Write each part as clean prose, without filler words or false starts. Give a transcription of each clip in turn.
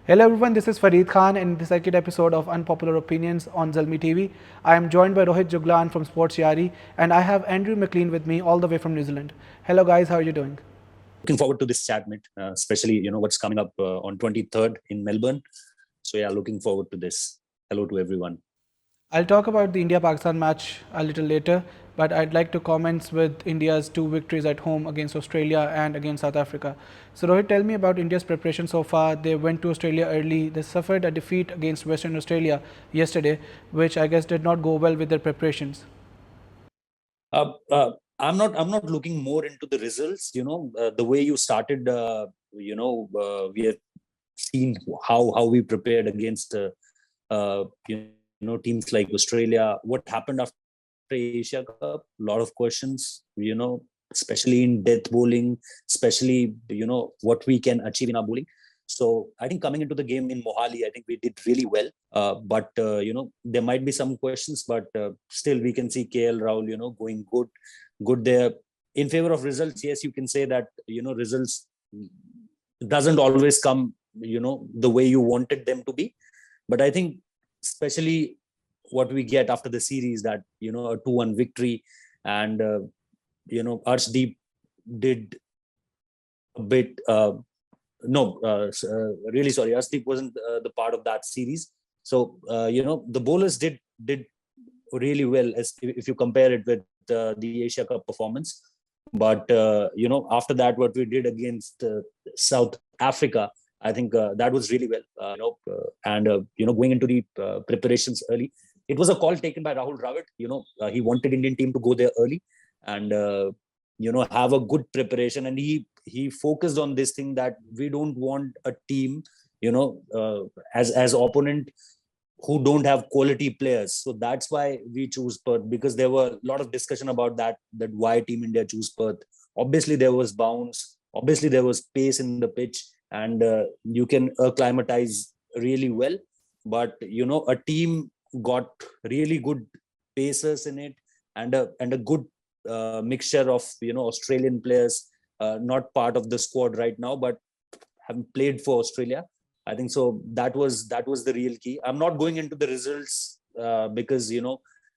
Hello everyone, this is Farid Khan in the second episode of Unpopular Opinions on Zalmi TV. I am joined by Rohit Juglan from Sports Yaari and I have Andrew McLean with me all the way from New Zealand. Hello guys, how are you doing? Looking forward to this chat, mate. Especially what's coming up on 23rd in Melbourne. So yeah, looking forward to this. Hello to everyone. I'll talk about the India-Pakistan match a little later, but I'd like to comment with India's two victories at home against Australia and against South Africa. So Rohit, tell me about India's preparation so far. They went to Australia early. They suffered a defeat against Western Australia yesterday, which I guess did not go well with their preparations. Uh, uh, I'm not looking more into the results. The way you started. We have seen how we prepared against teams like Australia. What happened after Asia Cup? A lot of questions. Especially in death bowling, especially what we can achieve in our bowling. So I think coming into the game in Mohali, I think we did really well. But there might be some questions, but still we can see KL Rahul, going good there. In favor of results, yes, you can say that results doesn't always come the way you wanted them to be. But I think especially what we get after the series, that a 2-1 victory, and Arshdeep did a bit. No, really sorry, Arshdeep wasn't the part of that series. So the bowlers did really well, as if you compare it with the Asia Cup performance. But after that, what we did against South Africa, I think that was really well. And going into the preparations early, it was a call taken by Rahul Dravid. He wanted Indian team to go there early and have a good preparation, and he focused on this thing, that we don't want a team as opponent who don't have quality players. So that's why we choose Perth, because there were a lot of discussion about that why Team India choose Perth. Obviously there was bounce, obviously there was pace in the pitch, and you can acclimatize really well. But a team got really good pacers in it, and a good mixture of Australian players, not part of the squad right now, but have played for Australia. I think so. That was the real key. I'm not going into the results because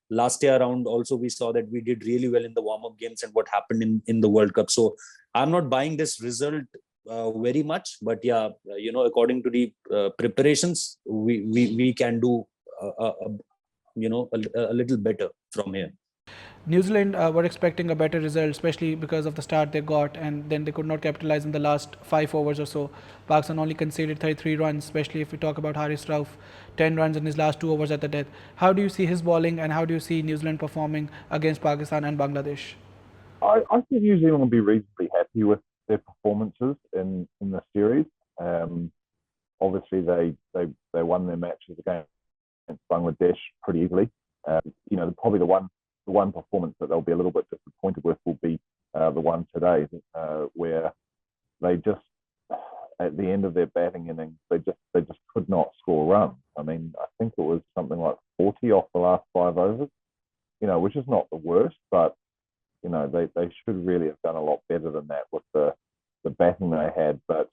last year around also we saw that we did really well in the warm-up games and what happened in the World Cup. So I'm not buying this result very much. But yeah, according to the preparations, we can do a little better from here. New Zealand were expecting a better result, especially because of the start they got, and then they could not capitalize in the last 5 overs or so. Pakistan only conceded 33 runs, especially if we talk about Haris Rauf, 10 runs in his last 2 overs at the death. How do you see his bowling, and how do you see New Zealand performing against Pakistan and Bangladesh? I think New Zealand will be reasonably happy with their performances in the series. Um, Obviously, they won their matches against Bangladesh pretty easily. Probably the one performance that they'll be a little bit disappointed with will be the one today, where they just at the end of their batting innings they just could not score runs. I mean, I think it was something like 40 off the last 5 overs. Which is not the worst, but they should really have done a lot better than that with the batting they had. But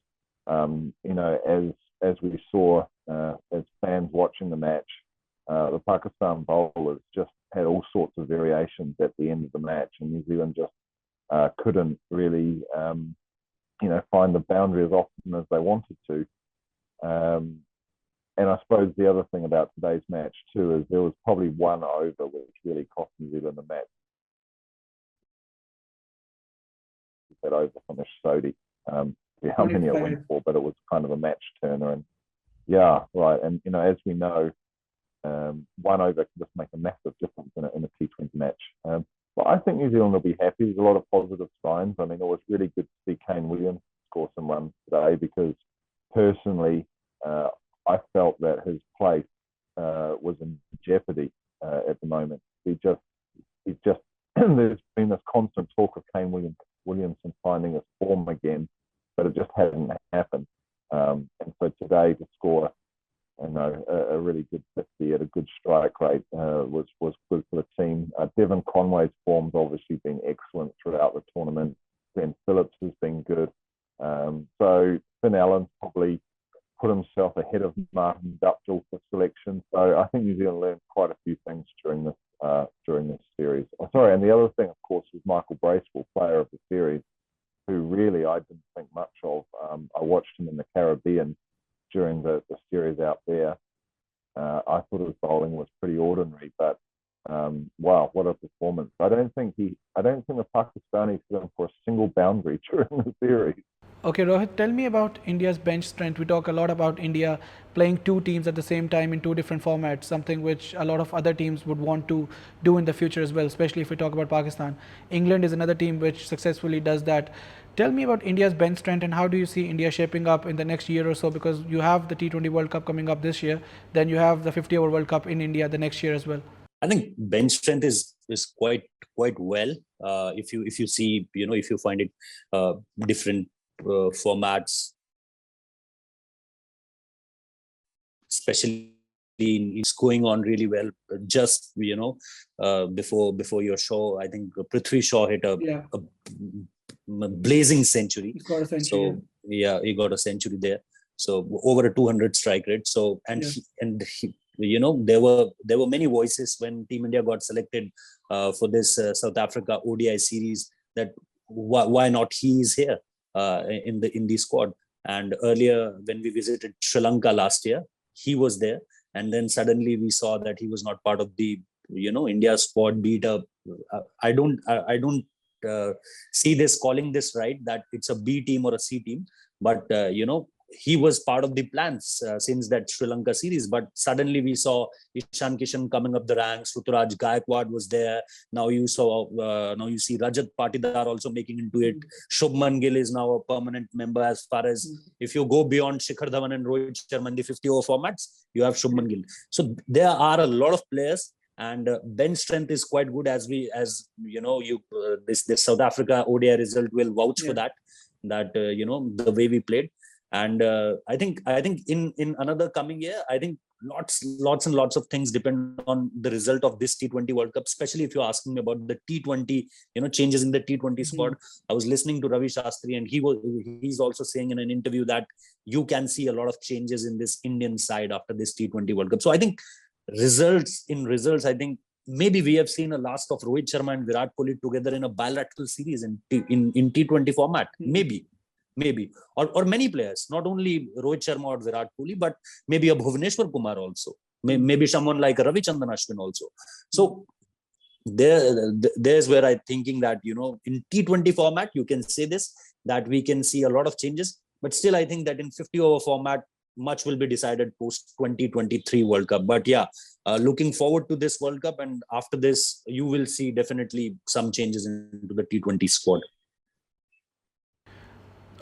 as we saw as fans watching the match, the Pakistan bowlers just had all sorts of variations at the end of the match, and New Zealand just couldn't really find the boundary as often as they wanted to. Um, and I suppose the other thing about today's match too is there was probably one over which really cost New Zealand the match. That over from Ashodi. How many it went for, but it was kind of a match turner. And yeah, right. And as we know, one over can just make a massive difference in a T20 match. But I think New Zealand will be happy. There's a lot of positive signs. I mean, it was really good to see Kane Williams score some runs today, because personally, I felt that his place was in jeopardy at the moment. He just there's been this constant talk of Williamson finding his form again, but it just hasn't happened. And so today to score, a really good 50 at a good strike rate was good for the team. Devon Conway's form's obviously been excellent throughout the tournament. Ben Phillips has been good. So Finn Allen's probably put himself ahead of Martin Duptill for selection. So I think New Zealand learned quite a few things during this series. Oh, sorry, and the other thing, of course, was Michael Bracewell, player of the series, who really I didn't think much of. I watched him in the Caribbean during the series out there. I thought his bowling was pretty ordinary, but wow, what a performance! I don't think the Pakistanis hit him for a single boundary during the series. Okay, Rohit, tell me about India's bench strength. We talk a lot about India playing two teams at the same time in two different formats, something which a lot of other teams would want to do in the future as well, especially if we talk about Pakistan. England is another team which successfully does that. Tell me about India's bench strength and how do you see India shaping up in the next year or so, because you have the T20 World Cup coming up this year, then you have the 50-over World Cup in India the next year as well. I think bench strength is quite well. If you see, if you find it different formats, especially it's going on really well. Just before your show, I think Prithvi Shaw hit a blazing century. He's got a century. So yeah, he got a century there. So over a 200 strike rate. So there were many voices when Team India got selected for this South Africa ODI series that why not he is here in the squad. And earlier when we visited Sri Lanka last year, he was there, and then suddenly we saw that he was not part of the India squad beat up. I don't see this calling this right that it's a B team or a C team, but he was part of the plans since that Sri Lanka series. But suddenly we saw Ishan Kishan coming up the ranks. Ruturaj Gaikwad was there. Now you see Rajat Patidar also making into it. Shubman Gill is now a permanent member. As far as if you go beyond Shikhar Dhawan and Rohit Sharma in the 50-over formats, you have Shubman Gill. So there are a lot of players, and bench strength is quite good. This South Africa ODI result will vouch for that. The way we played. And I think in another coming year, I think lots and lots of things depend on the result of this T20 World Cup, especially if you're asking me about the T20, changes in the T20 squad. I was listening to Ravi Shastri, and he's also saying in an interview that you can see a lot of changes in this Indian side after this T20 World Cup. So I think results, I think maybe we have seen a last of Rohit Sharma and Virat Kohli together in a bilateral series in T20 format. Maybe, or many players, not only Rohit Sharma or Virat Kohli, but maybe a Bhuvneshwar Kumar also, maybe someone like Ravichandran Ashwin also. So there's where I'm thinking that in T20 format you can say this, that we can see a lot of changes, but still I think that in 50-over format much will be decided post 2023 World Cup. But yeah, looking forward to this World Cup, and after this you will see definitely some changes into the T20 squad.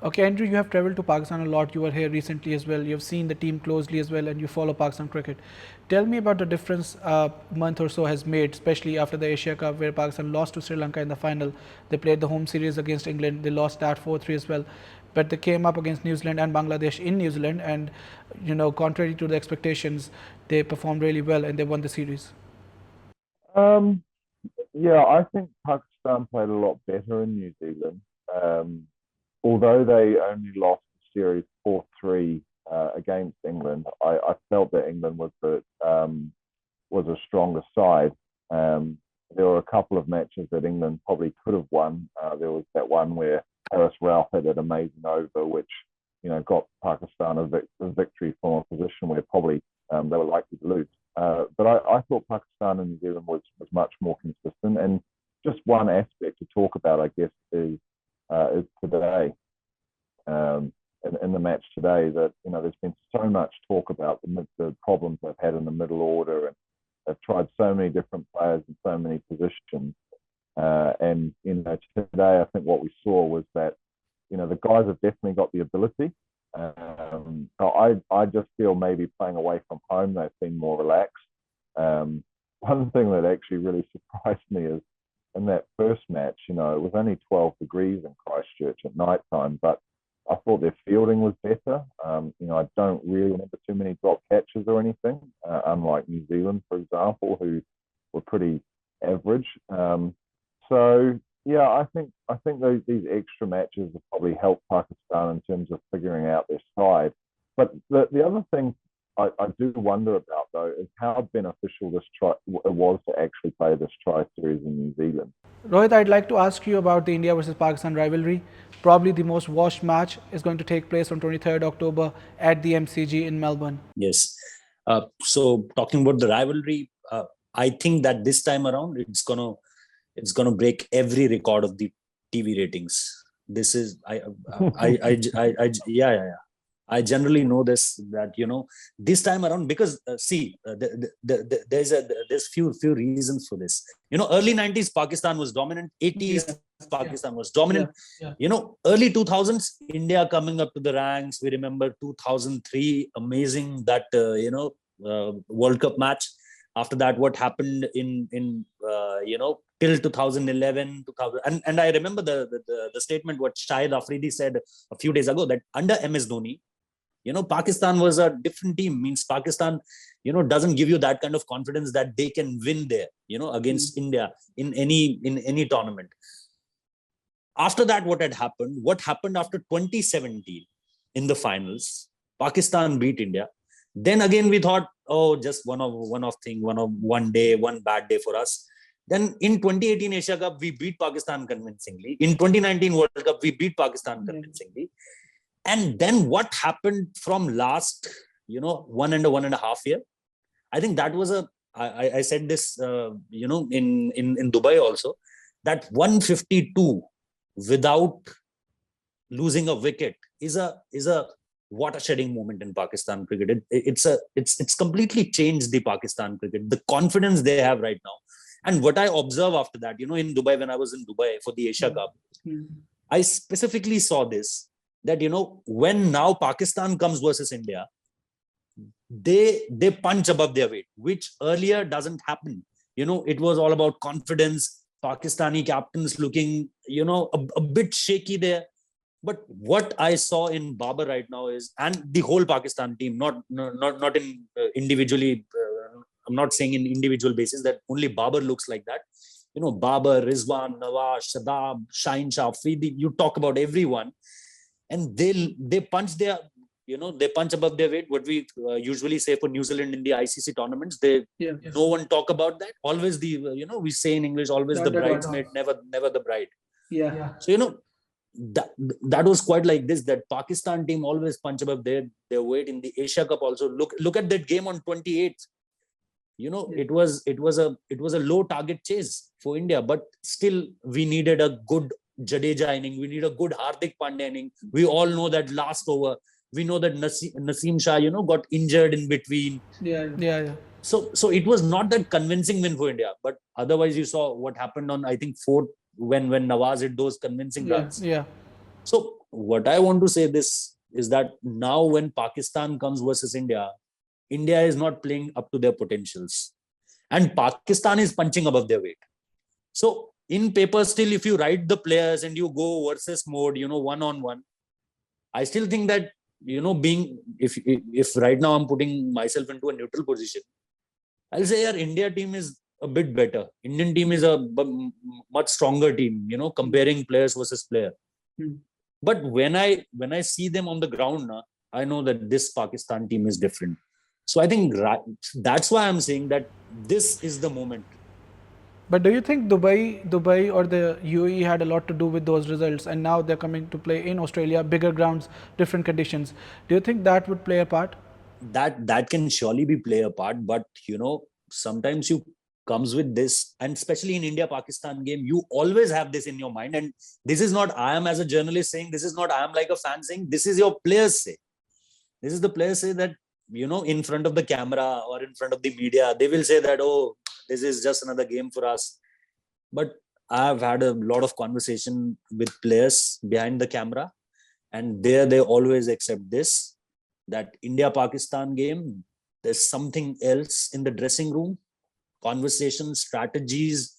Okay, Andrew, you have traveled to Pakistan a lot. You were here recently as well. You've seen the team closely as well, and you follow Pakistan cricket. Tell me about the difference a month or so has made, especially after the Asia Cup, where Pakistan lost to Sri Lanka in the final. They played the home series against England. They lost that 4-3 as well. But they came up against New Zealand and Bangladesh in New Zealand, and contrary to the expectations, they performed really well and they won the series. Yeah, I think Pakistan played a lot better in New Zealand. Although they only lost the series 4-3 against England, I felt that England was a stronger side. There were a couple of matches that England probably could have won. There was that one where Haris Rauf had an amazing over, which got Pakistan a victory from a position where probably they were likely to lose. But I thought Pakistan and New Zealand was much more consistent. And just one aspect to talk about, I guess, is today, in the match today, that there's been so much talk about the problems they've had in the middle order, and they've tried so many different players in so many positions. And today, I think what we saw was that the guys have definitely got the ability. So I just feel maybe playing away from home, they've been more relaxed. One thing that actually really surprised me is in that first match, it was only 12 degrees in Christchurch at night time, but I thought their fielding was better. I don't really remember too many drop catches or anything, unlike New Zealand, for example, who were pretty average. So yeah, I think these extra matches have probably helped Pakistan in terms of figuring out their side. But the other thing I do wonder about, though, is how beneficial this it was to actually play this tri-series in New Zealand. Rohit, I'd like to ask you about the India versus Pakistan rivalry. Probably the most watched match is going to take place on 23rd October at the MCG in Melbourne. Yes. So talking about the rivalry, I think that this time around it's gonna break every record of the TV ratings. This is yeah. I generally know this, that this time around, because there's few reasons for this. Early 90s Pakistan was dominant, 80s Pakistan was dominant. Early 2000s India coming up to the ranks. We remember 2003, amazing, that World Cup match. After that, what happened in till 2011, 2000, and I remember the statement what Shahid Afridi said a few days ago, that under MS Dhoni, Pakistan was a different team. Means Pakistan, doesn't give you that kind of confidence that they can win there, against India in any tournament. After that, what happened after 2017 in the finals? Pakistan beat India. Then again, we thought, oh, just one bad day for us. Then in 2018 Asia Cup, we beat Pakistan convincingly. In 2019 World Cup, we beat Pakistan convincingly. And then what happened from last, 1.5 year? I think that was I said this, in Dubai also, that 152 without losing a wicket is a water-shedding moment in Pakistan cricket. It's completely changed the Pakistan cricket, the confidence they have right now. And what I observe after that, in Dubai, when I was in Dubai for the Asia Cup, I specifically saw this, that when now Pakistan comes versus India, they punch above their weight, which earlier doesn't happen. It was all about confidence. Pakistani captains looking a bit shaky there. But what I saw in Babar right now is, and the whole Pakistan team, not in individually, I'm not saying in individual basis that only Babar looks like that. Babar, Rizwan, Nawaz, Shadab, Shaheen Shah, Afridi, you talk about everyone, and they punch their, they punch above their weight. What we usually say for New Zealand in the ICC tournaments, no one talk about that. Always the, we say in English, always the bridesmaid, never the bride. Yeah. So that was quite like this, that Pakistan team always punch above their weight. In the Asia Cup also, look at that game on 28th. It was a low target chase for India, but still we needed a good Jadeja inning, we need a good Hardik Pandya inning. We all know that last over, we know that Naseem Shah got injured in between. Yeah. So it was not that convincing win for India, but otherwise you saw what happened on, I think, fourth, when Nawaz hit those convincing runs. Yeah. So what I want to say this is that now when Pakistan comes versus India is not playing up to their potentials, and Pakistan is punching above their weight. So in paper, still, if you write the players and you go versus mode, one-on-one, I still think that, being, if right now I'm putting myself into a neutral position, I'll say our India team is a bit better. Indian team is a much stronger team, comparing players versus player. But when I see them on the ground now, I know that this Pakistan team is different. So I think that's why I'm saying that this is the moment. But do you think Dubai or the UAE had a lot to do with those results, and now they're coming to play in Australia, bigger grounds, different conditions? Do you think that would play a part? That can surely play a part, but sometimes you comes with this, and especially in India-Pakistan game, you always have this in your mind. And this is not I am as a journalist saying, this is not I am like a fan saying, this is your players say. This is the players say that, in front of the camera or in front of the media, they will say that, oh, this is just another game for us. But I've had a lot of conversation with players behind the camera, and they always accept this, that India-Pakistan game, there's something else in the dressing room. Conversation, strategies,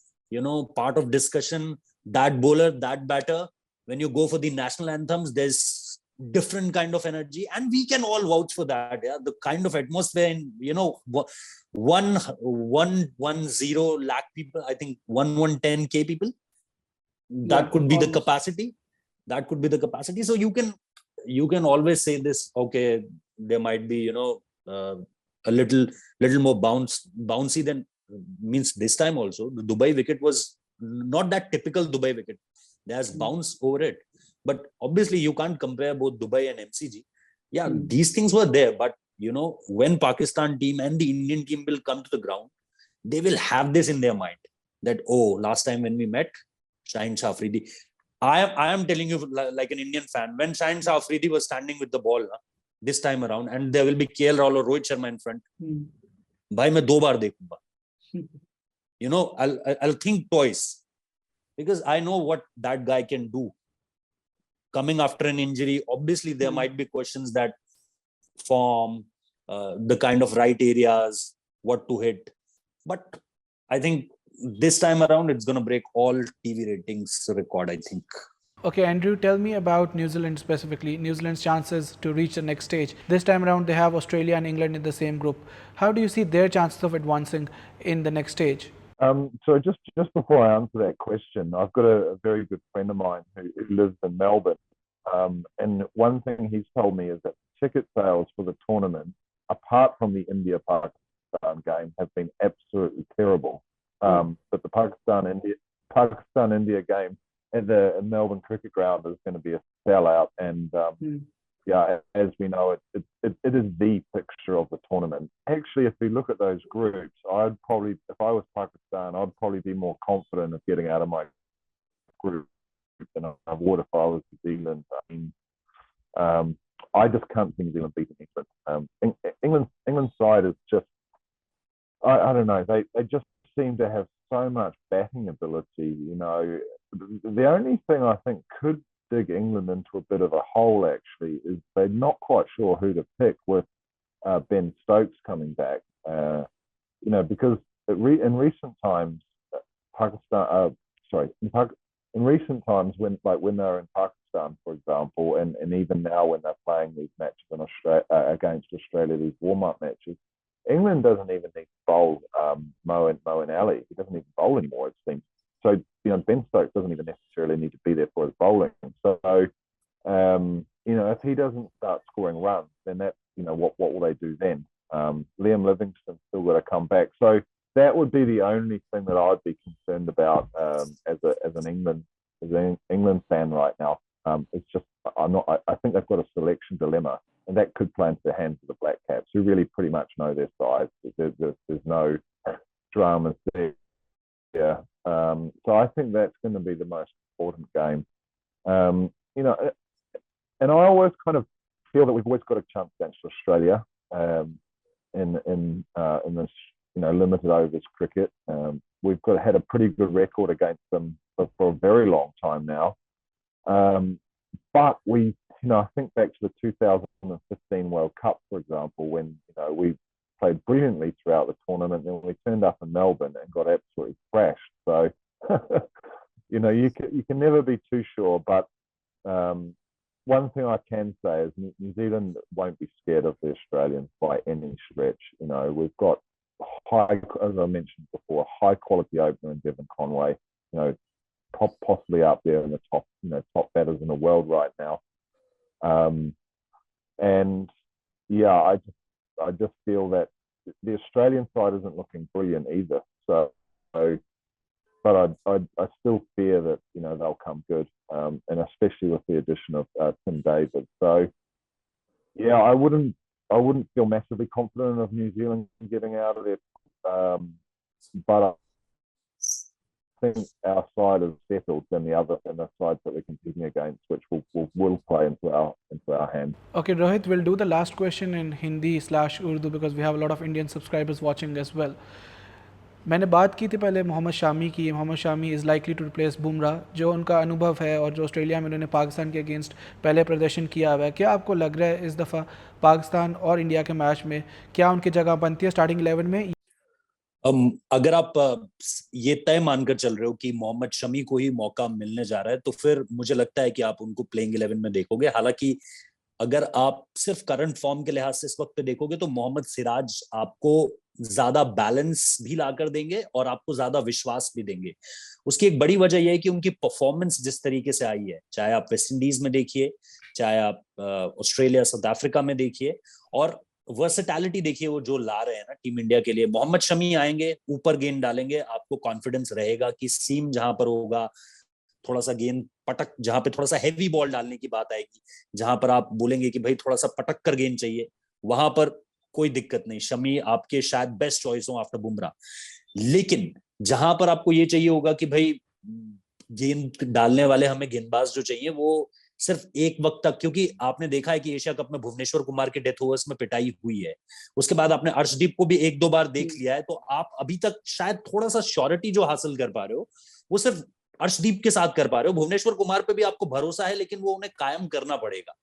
part of discussion, that bowler, that batter. When you go for the national anthems, there's different kind of energy, and we can all vouch for that. Yeah, the kind of atmosphere in 110 lakh people, I think 110K people. That could be the capacity. So you can always say this. Okay, there might be, a little more bouncy than means this time also. The Dubai wicket was not that typical Dubai wicket. There's bounce over it. But obviously you can't compare both Dubai and MCG. Yeah, these things were there. But, when Pakistan team and the Indian team will come to the ground, they will have this in their mind that, last time when we met, Shaheen Shah Afridi. I am telling you like an Indian fan, when Shaheen Shah Afridi was standing with the ball this time around and there will be KL Rahul or Rohit Sharma in front, bhai main 2 baar dekhunga. I'll think twice because I know what that guy can do. Coming after an injury, obviously there might be questions that form, the kind of right areas, what to hit. But I think this time around, it's going to break all TV ratings record, I think. Okay, Andrew, tell me about New Zealand specifically. New Zealand's chances to reach the next stage. This time around, they have Australia and England in the same group. How do you see their chances of advancing in the next stage? So just before I answer that question, I've got a very good friend of mine who lives in Melbourne. And one thing he's told me is that ticket sales for the tournament, apart from the India-Pakistan game, have been absolutely terrible. But the Pakistan-India game at the Melbourne Cricket Ground is going to be a sellout. And yeah, as we know, it is the fixture of the tournament. Actually, if we look at those groups, I'd probably, if I was Pakistan, I'd probably be more confident of getting out of my group than I would if I was New Zealand. I mean, I just can't see New Zealand beating England. England's side is just, I don't know, they just seem to have so much batting ability. The only thing I think could dig England into a bit of a hole actually is they're not quite sure who to pick with Ben Stokes coming back. Because in recent times, in recent times when they're in Pakistan, for example, and even now when they're playing these matches in against Australia, these warm-up matches, England doesn't even need to bowl Moeen Ali. He doesn't even bowl anymore, it seems. So, Ben Stokes doesn't even necessarily need to be there for his bowling. So, if he doesn't start scoring runs, then that, what will they do then? Liam Livingstone's still got to come back. So that would be the only thing that I'd be concerned about as an England fan right now. It's just I think they've got a selection dilemma, and that could play into the hands of the Black Caps, who really pretty much know their size. There's no dramas there. Yeah. So I think that's going to be the most important game. And I always kind of feel that we've always got a chance against Australia in this limited overs cricket. We've had a pretty good record against them for a very long time now. But I think back to the 2015 World Cup, for example, when we played brilliantly throughout the tournament, and we turned up in Melbourne and got absolutely thrashed. So you can never be too sure. But one thing I can say is New Zealand won't be scared of the Australians by any stretch. We've got as I mentioned before, high quality opener in Devon Conway. Possibly up there in the top batters in the world right now. And yeah, I just feel that the Australian side isn't looking brilliant either. So but I still fear that they'll come good, and especially with the addition of Tim David. So yeah, I wouldn't feel massively confident of New Zealand getting out of there, but I think our side is settled than the sides that we're competing against, which will play into our hands. Okay, Rohit, we'll do the last question in Hindi/Urdu because we have a lot of Indian subscribers watching as well. मैंने बात की थी पहले मोहम्मद शामी की. Mohammed Shami is likely to replace Bumrah. जो उनका अनुभव है और जो ऑस्ट्रेलिया में उन्होंने पाकिस्तान के अगेंस्ट पहले प्रदर्शन किया हुआ है, क्या आपको लग रहा है इस दफ़ा पाकिस्तान और इंडिया के मैच में क्या उनकी जगह बनती है स्टार्टिंग 11 में? अगर आप ये तय मानकर चल रहे हो कि मोहम्मद शमी को ही मौका मिलने जा रहा है, तो फिर मुझे लगता है कि आप उनको प्लेइंग 11 में देखोगे. हालांकि अगर आप सिर्फ करंट फॉर्म के लिहाज से इस वक्त पे देखोगे तो मोहम्मद सिराज आपको ज्यादा बैलेंस भी ला कर देंगे और आपको ज्यादा विश्वास भी देंगे। उसकी एक बड़ी वजह यह है कि उनकी परफॉर्मेंस जिस तरीके से आई है, चाहे आप वेस्ट इंडीज में देखिए, चाहे आप ऑस्ट्रेलिया साउथ अफ्रीका में देखिए, और वर्सेटैलिटी देखिए वो जो ला रहे हैं ना टीम इंडिया के लिए। मोहम्मद शमी आएंगे, ऊपर गेंद डालेंगे, आपको कॉन्फिडेंस रहेगा कि सीम जहां पर होगा, थोड़ा सा गेंद पटक, जहां पे थोड़ा सा हैवी बॉल डालने की बात आएगी, जहां पर आप बोलेंगे कि भाई थोड़ा सा पटक कर गेंद चाहिए, वहां पर कोई दिक्कत नहीं, शमी आपके शायद बेस्ट चॉइस हो आफ्टर बुमराह। लेकिन जहां पर आपको ये चाहिए होगा कि भाई गेंद डालने वाले हमें गेंदबाज जो चाहिए वो सिर्फ एक वक्त तक, क्योंकि आपने देखा है कि एशिया कप में भुवनेश्वर कुमार के डेथ ओवर्स में पिटाई हुई है, उसके बाद आपने अर्शदीप को भी एक दो बार देख लिया है, तो आप अभी तक शायद थोड़ा सा श्योरिटी जो हासिल कर पा रहे हो वो सिर्फ अर्शदीप के साथ कर पा रहे हो। भुवनेश्वर कुमार पे भी आपको भरोसा है, लेकिन वो उन्हें कायम करना पड़ेगा।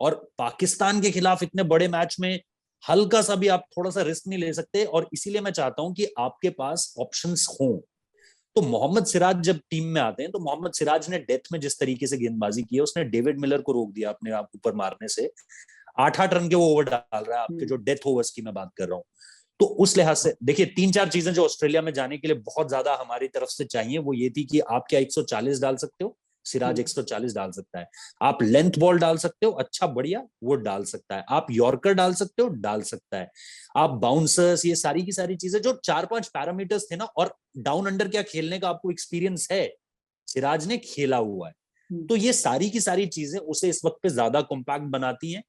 और पाकिस्तान के खिलाफ इतने बड़े मैच में हल्का सा भी आप थोड़ा सा रिस्क नहीं ले सकते, और इसीलिए मैं चाहता हूं कि आपके पास ऑप्शंस हों। तो मोहम्मद सिराज जब टीम में आते हैं, तो मोहम्मद सिराज ने डेथ में जिस तरीके से गेंदबाजी की है, उसने डेविड मिलर को रोक दिया अपने आप ऊपर मारने से। 8-8 रन के वो ओवर डाल रहा है आपके, जो डेथ ओवर्स की मैं बात कर रहा हूँ। तो उस लिहाज से देखिए, 3-4 चीजें जो ऑस्ट्रेलिया में जाने के लिए बहुत ज्यादा हमारी तरफ से चाहिए वो ये थी कि आप क्या 140 डाल सकते हो, सिराज 140 डाल सकता है। आप लेंथ बॉल डाल सकते हो, अच्छा बढ़िया वो डाल सकता है। आप यॉर्कर डाल सकते हो, डाल सकता है। आप बाउंसर्स, ये सारी की सारी चीजें जो 4-5 पैरामीटर्स थे ना, और डाउन अंडर क्या खेलने का आपको एक्सपीरियंस है, सिराज ने खेला हुआ है। तो ये सारी की सारी चीजें उसे इस वक्त पे ज्यादा कॉम्पैक्ट बनाती हैं,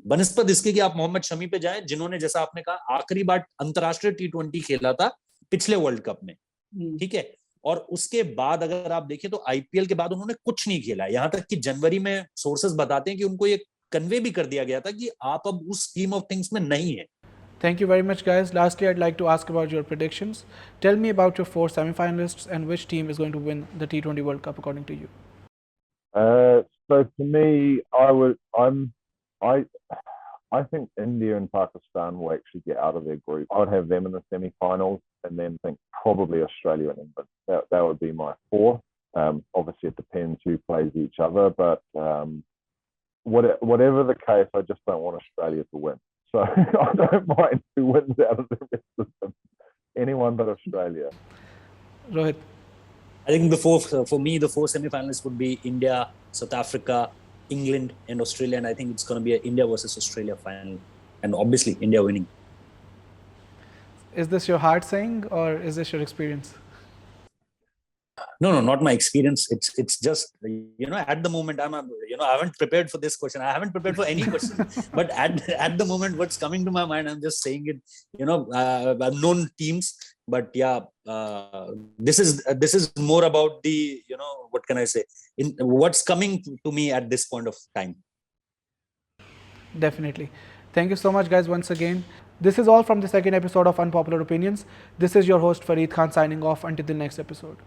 बनस्पत इसके कि आप मोहम्मद शमी पे जाएं, जिन्होंने जैसा आपने कहा आखिरी बार अंतरराष्ट्रीय T20 खेला था पिछले वर्ल्ड कप में, ठीक है। और उसके बाद अगर आप देखें तो आईपीएल के बाद उन्होंने कुछ नहीं खेला, यहां तक कि जनवरी में सोर्सेस बताते हैं कि उनको ये कन्वे भी कर दिया गया था कि आप अब उस स्कीम ऑफ थिंग्स में नहीं है। Thank you very much, guys. Lastly, I'd like to ask about your predictions. Tell me about your 4 semi-finalists and which team is going to win the T20 World Cup according to you. So for me, I think India and Pakistan will actually get out of their group. I would have them in the semi-finals, and then think probably Australia and England. That would be my 4. Obviously, it depends who plays each other, but whatever the case, I just don't want Australia to win. So I don't mind who wins out of the rest of them. Anyone but Australia. Rohit. I think for me, the 4 semi-finalists would be India, South Africa, England, and Australia. And I think it's going to be an India versus Australia final. And obviously, India winning. Is this your heart saying or is this your experience? No, not my experience. It's just, at the moment I haven't prepared for this question. I haven't prepared for any question. But at the moment, what's coming to my mind, I'm just saying it. I've known teams, but yeah, this is more about the, what can I say? What's coming to me at this point of time. Definitely. Thank you so much, guys, once again. This is all from the second episode of Unpopular Opinions. This is your host Farid Khan signing off until the next episode.